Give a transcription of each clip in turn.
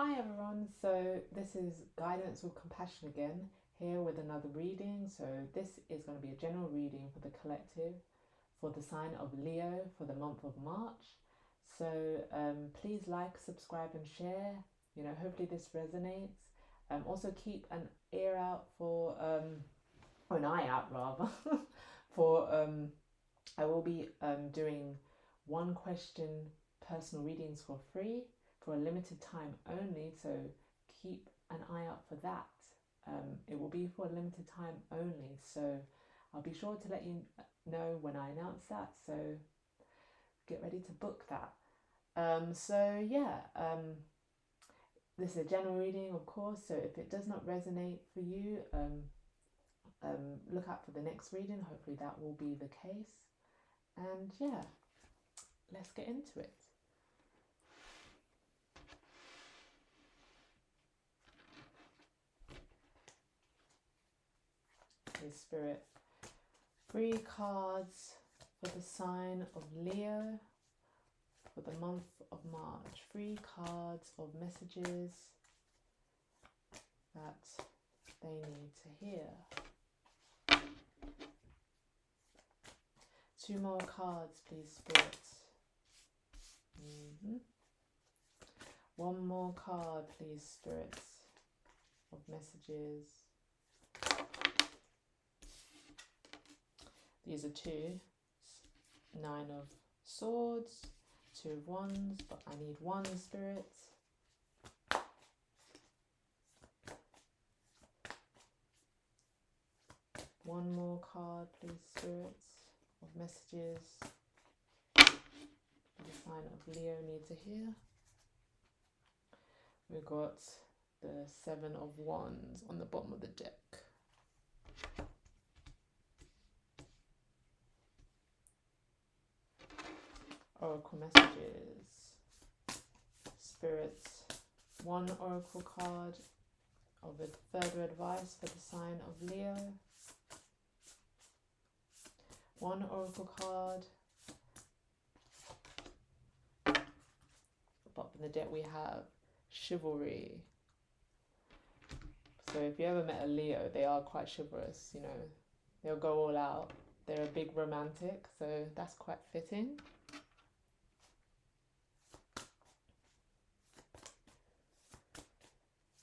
Hi everyone, so this is Guidance with Compassion again, here with another reading. So this is going to be a general reading for the collective for the sign of Leo for the month of March. So please like, subscribe and share. Hopefully this resonates. Also keep an ear out for, or an eye out rather, for I will be doing one question personal readings for free for a limited time only, so keep an eye out for that. It will be for a limited time only, so I'll be sure to let you know when I announce that, so get ready to book that. This is a general reading, of course, so if it does not resonate for you, look out for the next reading. Hopefully that will be the case. And yeah, let's get into it. Okay, Spirit, 3 cards for the sign of Leo for the month of March. 3 cards of messages that they need to hear. 2 more cards, please, Spirit. 1 more card, please, Spirit, of messages. These are 2. 9 of Swords, 2 of Wands, but I need 1, Spirit. 1 more card, please, Spirits, of messages the sign of Leo need to hear. We've got the 7 of Wands on the bottom of the deck. Oracle messages. Spirits, 1 oracle card of further advice for the sign of Leo. 1 oracle card. Up in the deck we have chivalry. So if you ever met a Leo, they are quite chivalrous, they'll go all out. They're a big romantic, so that's quite fitting.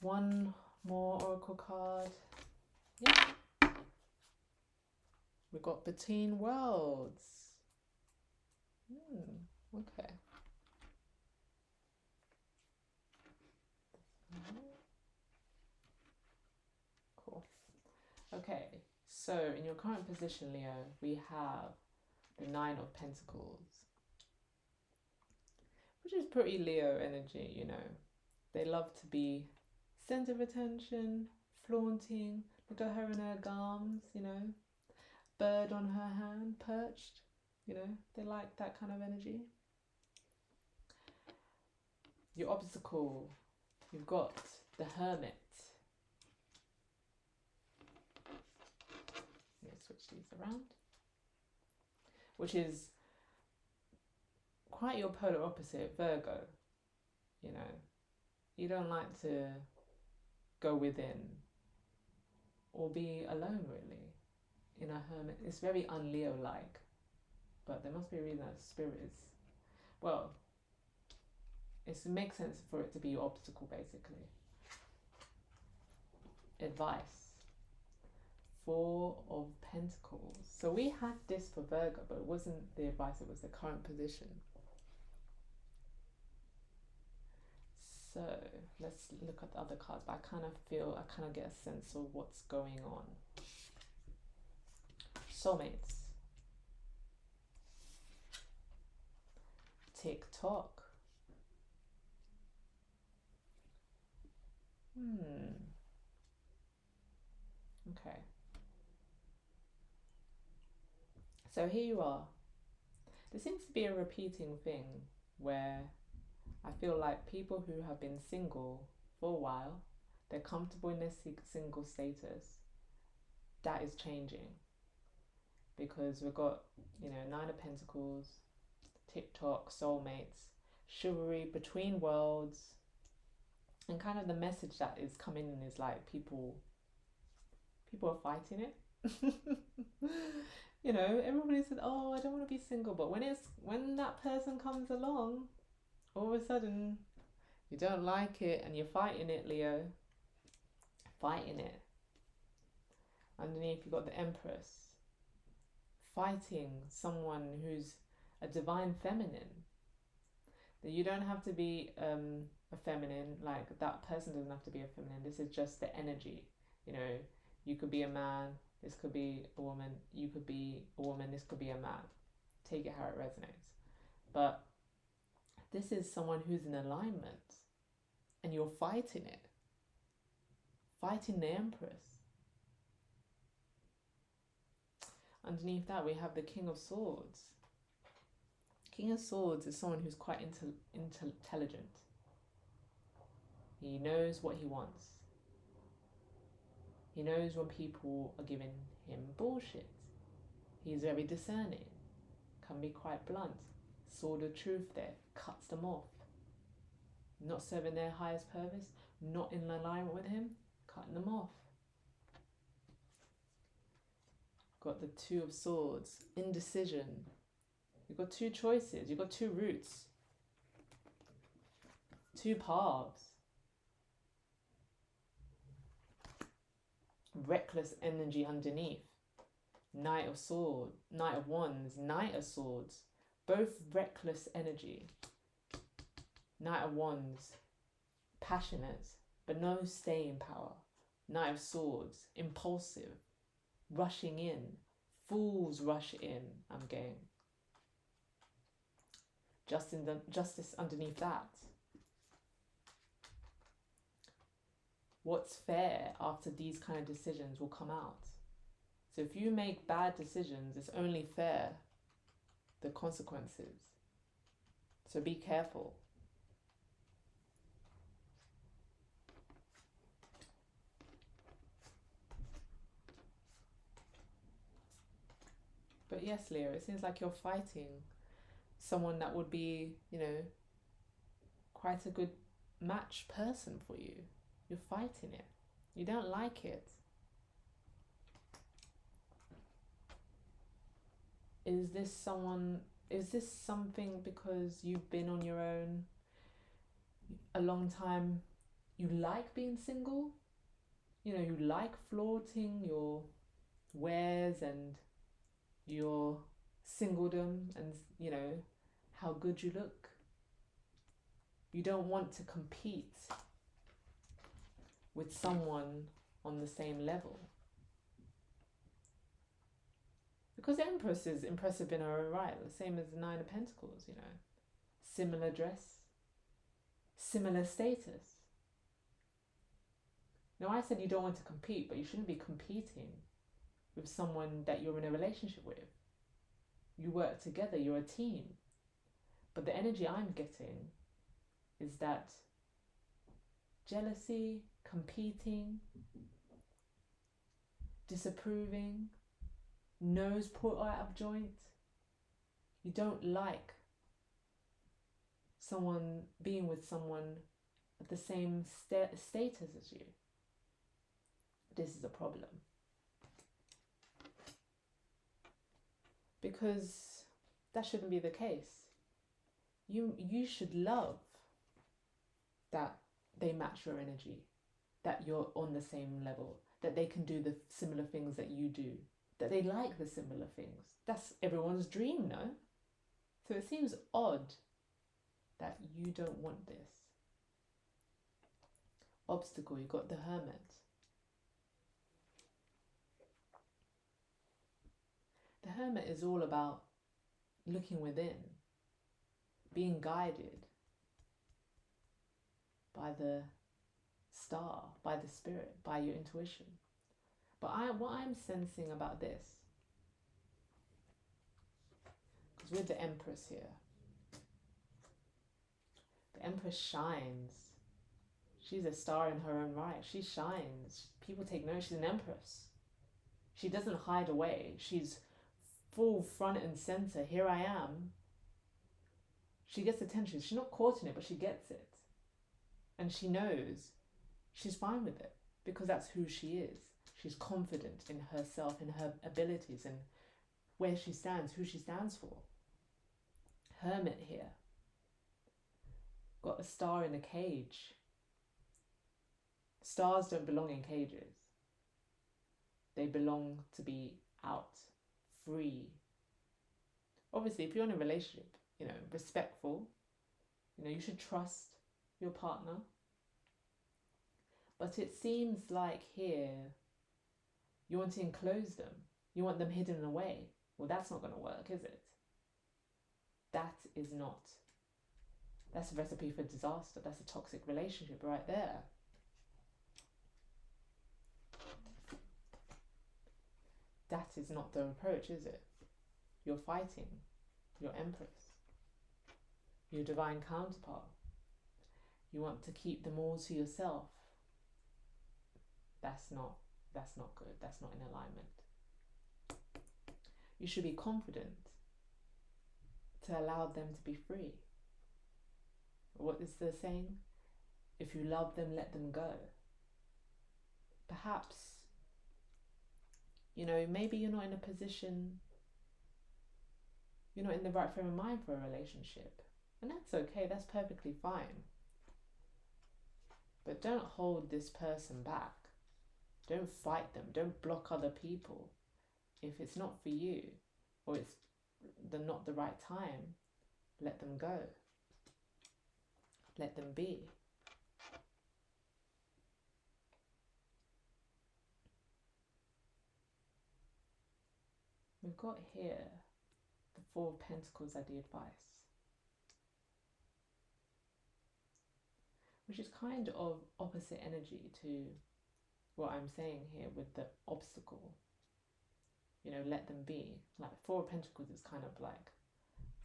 One more oracle card. Yeah. We've got Between Worlds. Okay. Cool. Okay, so in your current position, Leo, we have the 9 of Pentacles, which is pretty Leo energy, They love to be center of attention, flaunting. Look at her in her gums, bird on her hand, perched, They like that kind of energy. Your obstacle, you've got the Hermit. Let me switch these around. Which is quite your polar opposite, Virgo. You don't like to go within or be alone, really. In a hermit, it's very un-Leo like, but there must be a reason that Spirit is, well, it makes sense for it to be your obstacle, basically. Advice, 4 of Pentacles. So we had this for Virgo, but it wasn't the advice, it was the current position. So let's look at the other cards, but I kind of get a sense of what's going on. Soulmates. TikTok. Okay. So here you are. There seems to be a repeating thing where I feel like people who have been single for a while, they're comfortable in their single status. That is changing because we've got, 9 of Pentacles, TikTok, soulmates, chivalry, between worlds, And kind of the message that is coming in is like people are fighting it. You know, everybody said, "Oh, I don't want to be single," but when that person comes along, all of a sudden you don't like it and you're fighting it, Leo. Fighting it. Underneath you got the Empress. Fighting someone who's a divine feminine. That you don't have to be a feminine, like that person doesn't have to be a feminine. This is just the energy. You know, you could be a man, this could be a woman, you could be a woman, this could be a man. Take it how it resonates. But this is someone who's in alignment and you're fighting it. Fighting the Empress. Underneath that, we have the King of Swords. King of Swords is someone who's quite intelligent. He knows what he wants. He knows when people are giving him bullshit. He's very discerning, can be quite blunt. Sword of truth there, cuts them off. Not serving their highest purpose, not in alignment with him, cutting them off. Got the Two of Swords, indecision. You've got two choices, you've got two routes, two paths. Reckless energy underneath. Knight of Swords, Knight of Wands, Knight of Swords. Both reckless energy. Knight of Wands, passionate, but no staying power. Knight of Swords, impulsive, rushing in. Fools rush in, I'm getting. Justice underneath that. What's fair after these kind of decisions will come out. So if you make bad decisions, it's only fair, the consequences. So be careful. But yes, Leo, it seems like you're fighting someone that would be, you know, quite a good match person for you. You're fighting it. You don't like it. Is this something because you've been on your own a long time? You like being single? You know, you like flaunting your wares and your singledom and, you know, how good you look. You don't want to compete with someone on the same level. Because the Empress is impressive in her own right, the same as the Nine of Pentacles, you know. Similar dress, similar status. Now, I said you don't want to compete, but you shouldn't be competing with someone that you're in a relationship with. You work together, you're a team. But the energy I'm getting is that jealousy, competing, disapproving, nose put out of joint. You don't like someone being with someone at the same status as you. This is a problem. Because that shouldn't be the case. You should love that they match your energy, that you're on the same level, that they can do the similar things that you do, that they like the similar things. That's everyone's dream, no? So it seems odd that you don't want this. Obstacle, you got the Hermit. The Hermit is all about looking within, being guided by the star, by the spirit, by your intuition. But what I'm sensing about this, because with the Empress here, the Empress shines. She's a star in her own right. She shines. People take notice. She's an Empress. She doesn't hide away. She's full front and center. Here I am. She gets attention. She's not caught in it, but she gets it. And she knows she's fine with it because that's who she is. She's confident in herself, in her abilities, and where she stands, who she stands for. Hermit here. Got a star in a cage. Stars don't belong in cages. They belong to be out, free. Obviously, if you're in a relationship, respectful, you should trust your partner. But it seems like here, you want to enclose them. You want them hidden away. Well, that's not going to work, is it? That is not. That's a recipe for disaster. That's a toxic relationship right there. That is not the approach, is it? You're fighting your empress, your divine counterpart. You want to keep them all to yourself. That's not good. That's not in alignment. You should be confident to allow them to be free. What is the saying? If you love them, let them go. Perhaps, maybe you're not in a position, you're not in the right frame of mind for a relationship. And that's okay, that's perfectly fine. But don't hold this person back. Don't fight them. Don't block other people. If it's not for you, or it's not the right time, let them go. Let them be. We've got here the Four of Pentacles as the advice, which is kind of opposite energy to what I'm saying here with the obstacle. Let them be. Like Four of Pentacles is kind of like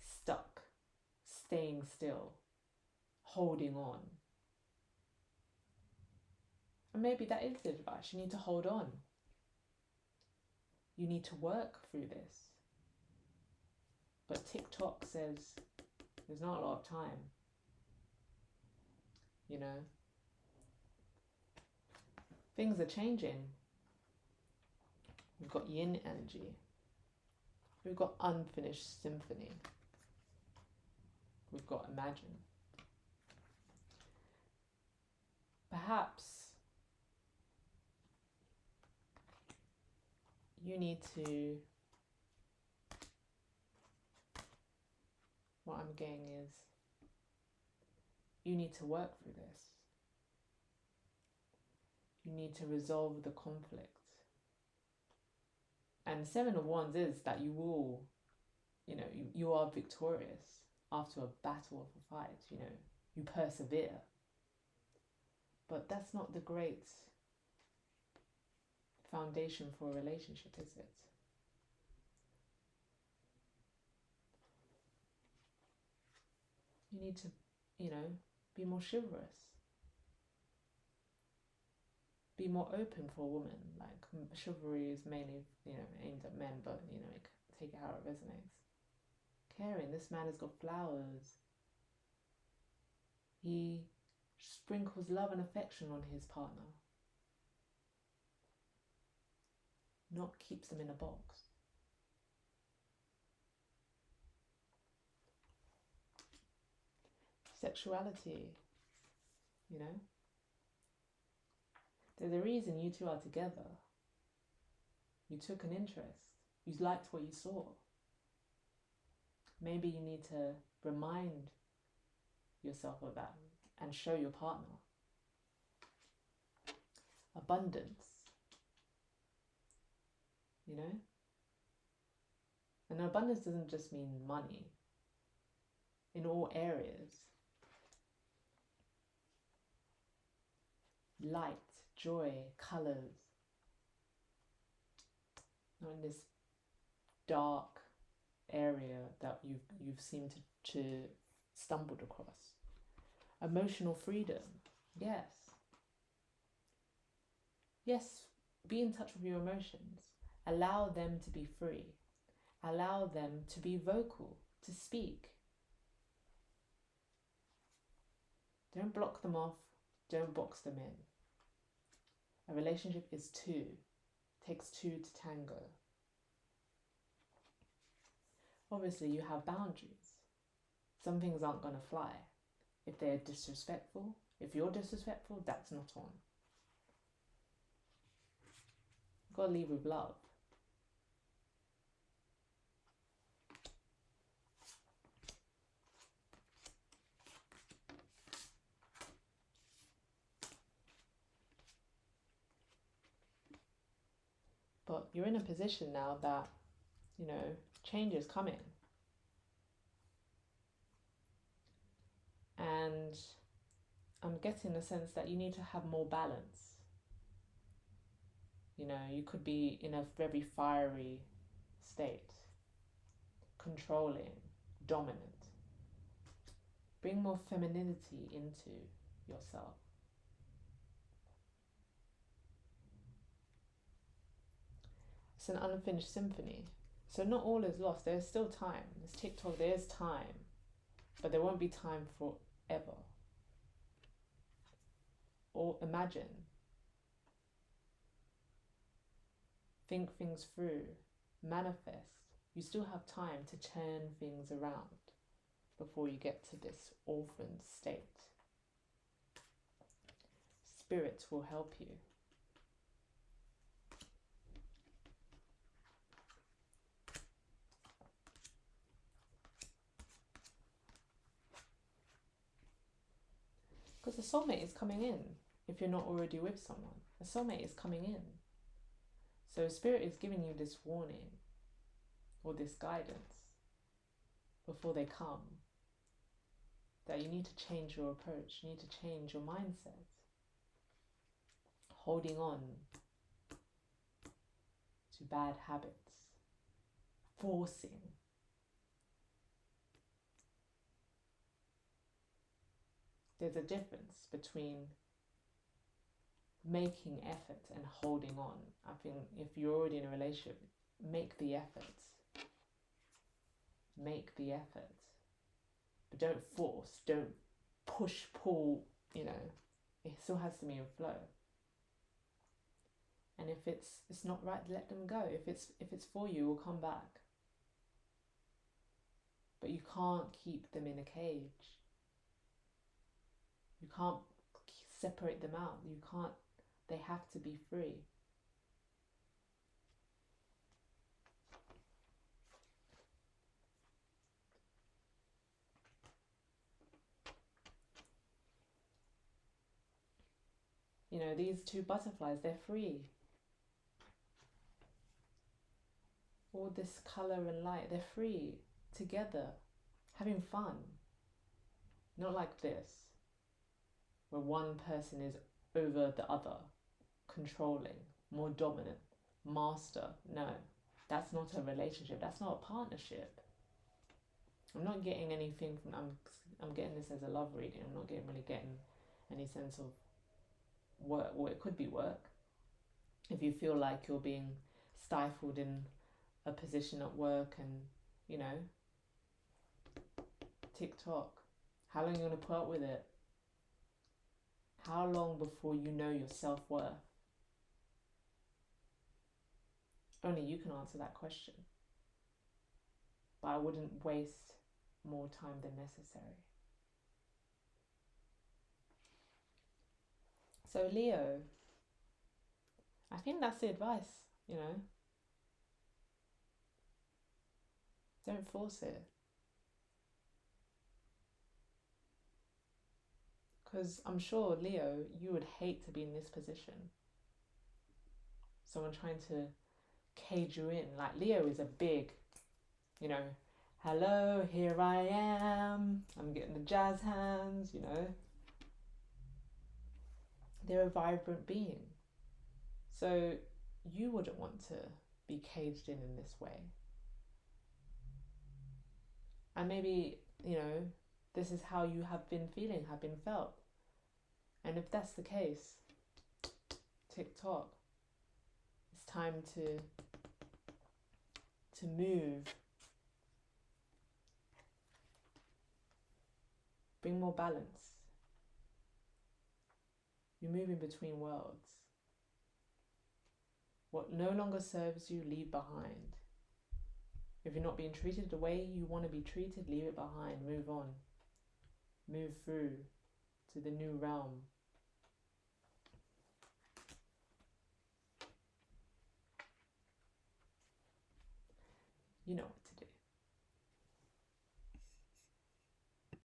stuck, staying still, holding on. And maybe that is the advice. You need to hold on. You need to work through this. But TikTok says there's not a lot of time. Things are changing. We've got yin energy. We've got unfinished symphony. We've got imagine. Perhaps you need to, what I'm getting is, you need to work through this. You need to resolve the conflict. And Seven of Wands is that you will, you are victorious after a battle, of a fight, you persevere. But that's not the great foundation for a relationship, is it? You need to, be more chivalrous. Be more open for a woman. Like, chivalry is mainly, aimed at men, but, take it how it resonates. Caring, this man has got flowers. He sprinkles love and affection on his partner. Not keeps them in a box. Sexuality, There's a reason you two are together. You took an interest. You liked what you saw. Maybe you need to remind yourself of that and show your partner. Abundance. And abundance doesn't just mean money. In all areas. Light, joy, colours. Not in this dark area that you've seemed to stumbled across. Emotional freedom. Yes. Yes, be in touch with your emotions. Allow them to be free. Allow them to be vocal, to speak. Don't block them off Don't box them in. A relationship is two. Takes two to tango. Obviously, you have boundaries. Some things aren't going to fly. If they're disrespectful, if you're disrespectful, that's not on. You've got to leave with love. But you're in a position now that, change is coming. And I'm getting the sense that you need to have more balance. You could be in a very fiery state, controlling, dominant. Bring more femininity into yourself. It's an unfinished symphony. So not all is lost. There's still time. There's TikTok, there's time. But there won't be time forever. Or imagine. Think things through. Manifest. You still have time to turn things around before you get to this orphaned state. Spirit will help you. Because the soulmate is coming in if you're not already with someone. A soulmate is coming in. So Spirit is giving you this warning or this guidance before they come, that you need to change your approach, you need to change your mindset. Holding on to bad habits, forcing. There's a difference between making effort and holding on. I think if you're already in a relationship, make the effort. Make the effort. But don't force, don't push, pull, it still has to be in flow. And if it's not right, let them go. If it's for you, we'll come back. But you can't keep them in a cage. You can't separate them out. They have to be free. These two butterflies, they're free. All this colour and light, they're free, together, having fun. Not like this, where one person is over the other, controlling, more dominant, master. No, that's not a relationship. That's not a partnership. I'm not getting anything from. I'm getting this as a love reading. I'm not really getting any sense of work. Well, it could be work. If you feel like you're being stifled in a position at work, and TikTok. How long are you going to put up with it? How long before you know your self-worth? Only you can answer that question. But I wouldn't waste more time than necessary. So Leo, I think that's the advice, Don't force it. Because I'm sure, Leo, you would hate to be in this position. Someone trying to cage you in. Like, Leo is a big, hello, here I am. I'm getting the jazz hands, They're a vibrant being. So you wouldn't want to be caged in this way. And maybe, this is how you have been feeling, have been felt. And if that's the case, TikTok, it's time to move. Bring more balance. You're moving between worlds. What no longer serves you, leave behind. If you're not being treated the way you want to be treated, leave it behind. Move on. Move through to the new realm. You know,